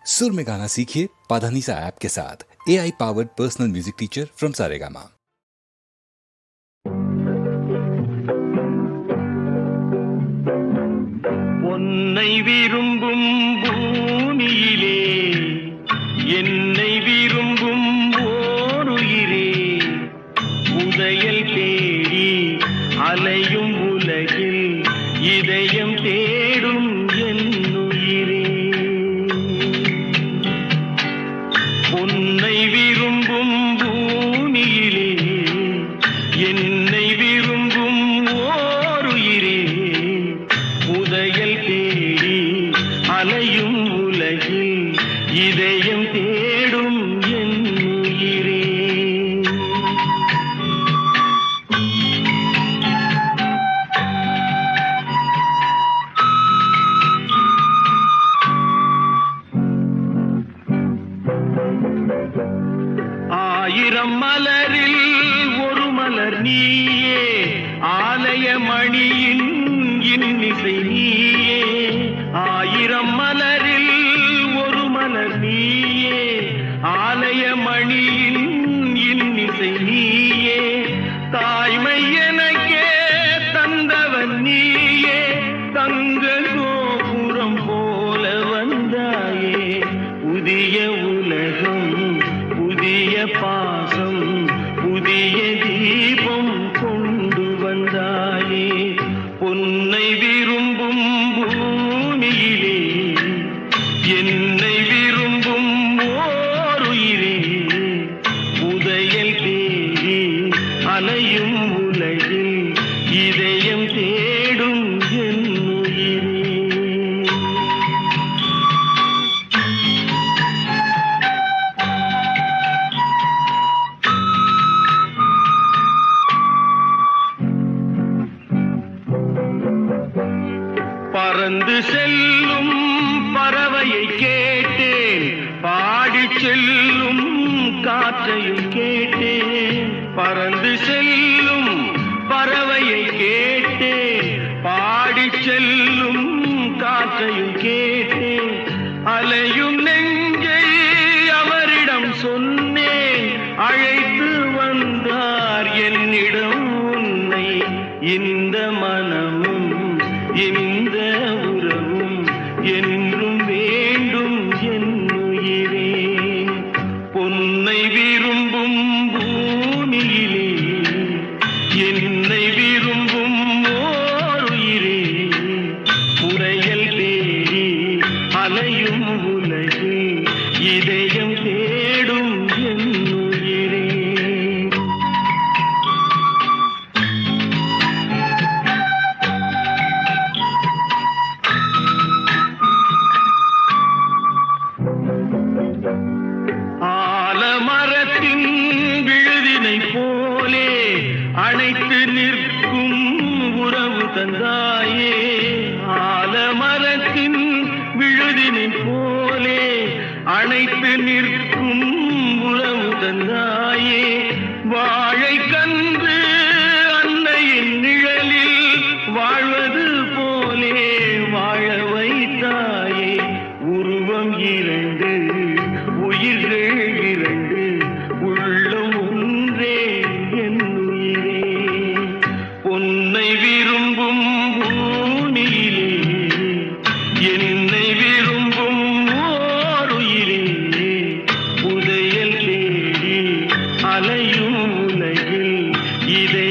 सुर में गाना सीखिए पाधानीसा ऐप के साथ। AI powered personal music teacher from Saregama. உன்னை விரும்பும் பூமியிலே என்னை விரும்பும் ஓருயிரே, உதயல் தேடி அலையும் உலகில் இதயம் தேடும் என்னுயிரே. உன்னை விரும்பும் பூமியிலே என்னை விரும்பும் ஓருயிரே, உதயல் தேடி அலையும் உலகில் இதயம் தேடும் என்னுயிரே. ஆயிரம் மலரில் ஒரு மலர் நீயே, ஆலய மணியின் இன்னிசை நீயே. ஆயிரம் மலரில் ஒரு மலர் நீயே, ஆலய மணியின் இன்னிசை நீயே. தாய்மை எனக்கே தந்தவன் நீயே, தங்க கோபுரம் போல வந்தாயே. புதிய உலகம் புதிய பாசம் புதிய தீபம் கொண்டு வந்தாயே. பொன்னை விரும்பும் பூமியிலே என்னை விரும்பும் ஓருயிரே, உதயல் தேடி அலையும் உலகில் இதயம் தேடும் என்னுயிரே. பறந்து செல்லும் பறவையை கேட்டேன், பாடிச் செல்லும் காற்றையும் கேட்டேன். பறந்து செல்லும் பறவையை கேட்டேன், பாடிச் செல்லும் காற்றையும் கேட்டேன். அலையும் நெஞ்சை அவரிடம் சொன்னேன், அழைத்து வந்தார் என்னிடம் உன்னை. இந்த மனமும் இந்த உறவும் என்றும் வேண்டும் என்னுயிரே. பொன்னை விரும்பும் பூமியிலே என்னை விரும்பும் ஓருயிரே, உரையல் தேடி அலையும் உலகில் இதயம் தேடும் என்னுயிரே. ஆலமரத்தின் விழுதினை போலே அணைத்து நிற்கும் உறவு தந்தாயே. ஆலமரத்தின் விழுதினை போலே அணைத்து நிற்கும் உறவு தந்தாயே. வாழை கன்று அன்னையின் நிழலில் வாழ்வது போலே வாழ வைத்தாயே. உருவம் இரண்டு உயிர்கள் இரண்டு, உள்ளம் ஒன்றே என்னுயிரே. பொன்னை விரும்பும் பூமியிலே என்னை விரும்பும் ஓருயிரே, உதயல் தேடி அலையும் உலகில் இதை